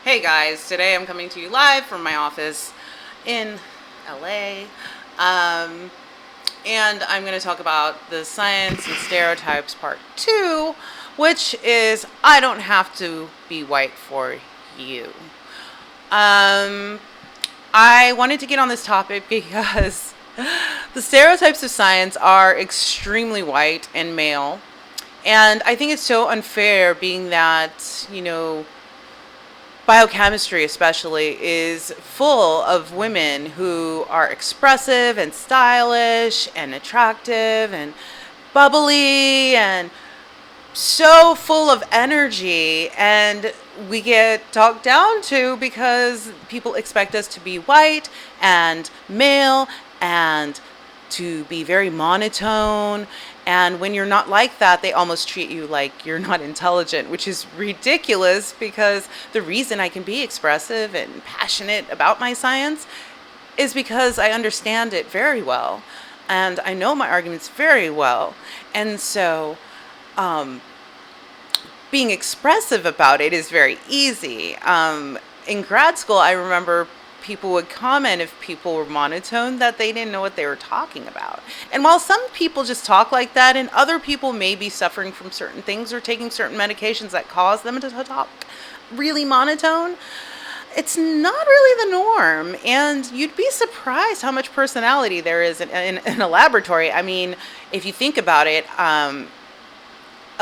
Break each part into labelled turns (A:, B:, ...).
A: Hey guys, today I'm coming to you live from my office in LA. Um, and I'm going to talk about the science and stereotypes part 2, which is I don't have to be white for you. Um, I wanted to get on this topic because the stereotypes of science are extremely white and male. And I think it's so unfair, being that, biochemistry especially is full of women who are expressive and stylish and attractive and bubbly and so full of energy, and we get talked down to because people expect us to be white and male and to be very monotone. And when you're not like that, they almost treat you like you're not intelligent, which is ridiculous, because the reason I can be expressive and passionate about my science is because I understand it very well and I know my arguments very well. And so being expressive about it is very easy. In grad school, I remember people would comment if people were monotone that they didn't know what they were talking about. And while some people just talk like that, and other people may be suffering from certain things or taking certain medications that cause them to talk really monotone, it's not really the norm. And you'd be surprised how much personality there is in a laboratory. I mean, if you think about it, a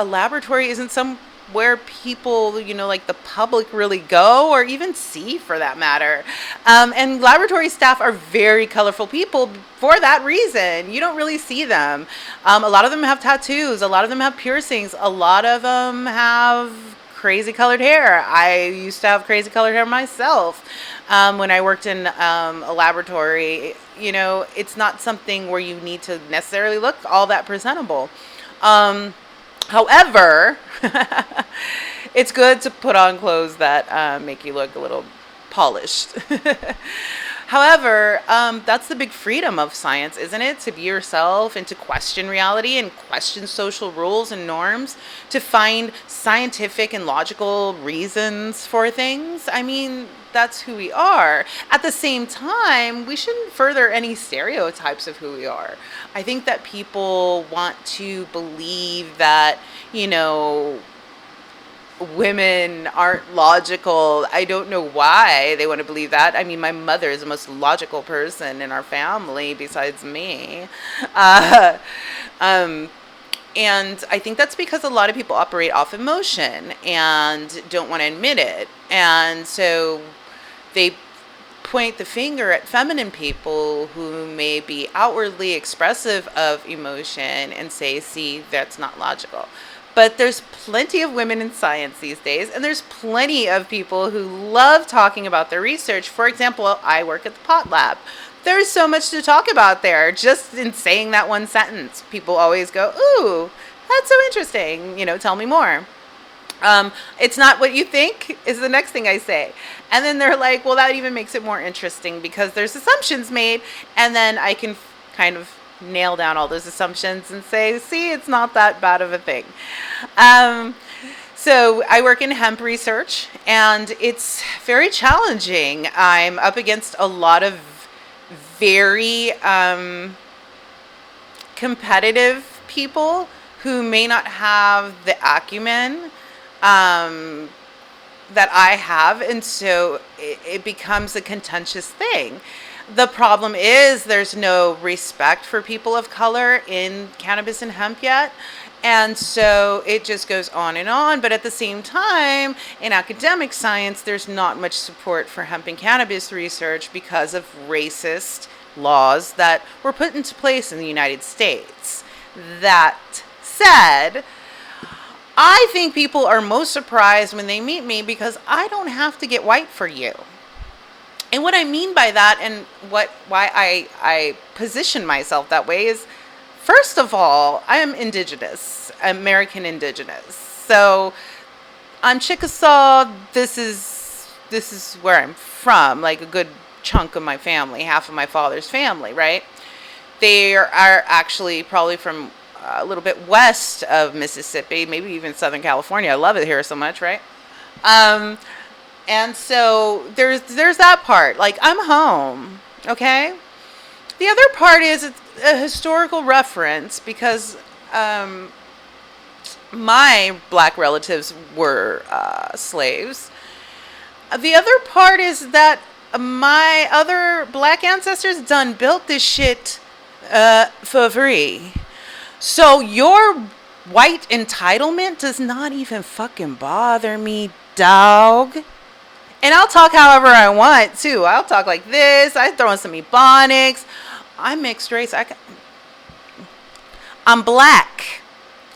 A: laboratory isn't somewhere people, like the public, really go or even see, for that matter. And laboratory staff are very colorful people for that reason. You don't really see them. A lot of them have tattoos. A lot of them have piercings. A lot of them have crazy colored hair. I used to have crazy colored hair myself. When I worked in a laboratory, it's not something where you need to necessarily look all that presentable. However, it's good to put on clothes that make you look a little polished. However, that's the big freedom of science, isn't it? To be yourself and to question reality and question social rules and norms, to find scientific and logical reasons for things. I mean, that's who we are. At the same time, we shouldn't further any stereotypes of who we are. I think that people want to believe that, women aren't logical. I don't know why they want to believe that. I mean, my mother is the most logical person in our family besides me. Uh, um, and I think that's because a lot of people operate off emotion and don't want to admit it. And so they point the finger at feminine people who may be outwardly expressive of emotion and say, see, that's not logical. But there's plenty of women in science these days, and there's plenty of people who love talking about their research. For example, I work at the pot lab. There's so much to talk about there. Just in saying that one sentence, people always go, ooh, that's so interesting. Tell me more. It's not what you think is the next thing I say. And then they're like, well, that even makes it more interesting because there's assumptions made. And then I can kind of nail down all those assumptions and say, see, it's not that bad of a thing. So I work in hemp research, and it's very challenging. I'm up against a lot of very competitive people who may not have the acumen that I have, and so it becomes a contentious thing. The problem is there's no respect for people of color in cannabis and hemp yet. And so it just goes on and on. But at the same time, in academic science, there's not much support for hemp and cannabis research because of racist laws that were put into place in the United States. That said, I think people are most surprised when they meet me because I don't have to get white for you. And what I mean by that, and why I position myself that way, is, first of all, I am indigenous, American indigenous. So I'm Chickasaw. This is where I'm from, like a good chunk of my family, half of my father's family, right? They are actually probably from a little bit west of Mississippi, maybe even Southern California. I love it here so much, right? And so there's that part. Like, I'm home, okay? The other part is it's a historical reference because my black relatives were slaves. The other part is that my other black ancestors done built this shit for free. So your white entitlement does not even fucking bother me, dog. And I'll talk however I want, too. I'll talk like this. I throw in some ebonics. I'm mixed race. I'm black.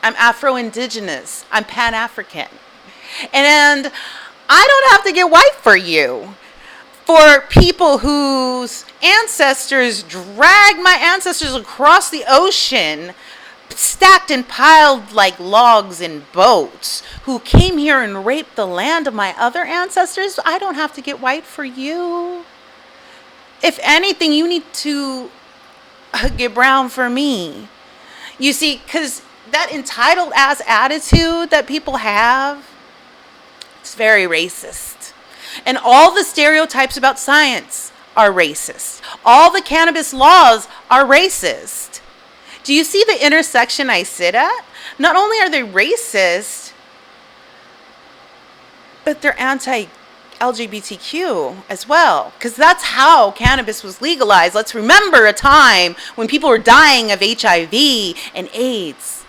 A: I'm Afro-Indigenous. I'm Pan-African. And I don't have to get white for you. For people whose ancestors dragged my ancestors across the ocean, stacked and piled like logs in boats, who came here and raped the land of my other ancestors, I don't have to get white for you. If anything, you need to get brown for me. You see, because that entitled ass attitude that people have, it's very racist. And all the stereotypes about science are racist. All the cannabis laws are racist. Do you see the intersection I sit at? Not only are they racist, but they're anti-LGBTQ as well. Because that's how cannabis was legalized. Let's remember a time when people were dying of HIV and AIDS.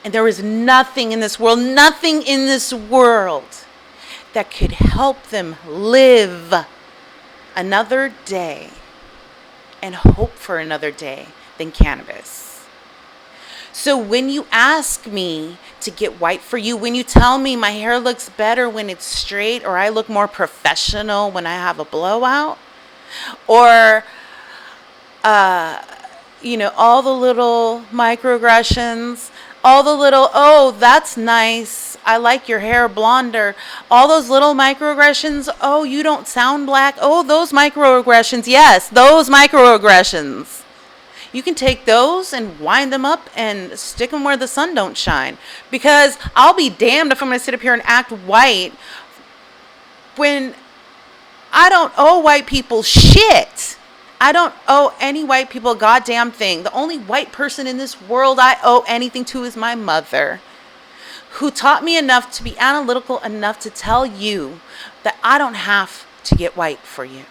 A: And there was nothing in this world that could help them live another day and hope for another day than cannabis. So when you ask me to get white for you, when you tell me my hair looks better when it's straight, or I look more professional when I have a blowout, or all the little microaggressions, all the little, oh, that's nice, I like your hair blonder, all those little microaggressions, oh, you don't sound black, oh, those microaggressions, yes, those microaggressions. You can take those and wind them up and stick them where the sun don't shine. Because I'll be damned if I'm going to sit up here and act white when I don't owe white people shit. I don't owe any white people a goddamn thing. The only white person in this world I owe anything to is my mother, who taught me enough to be analytical enough to tell you that I don't have to get white for you.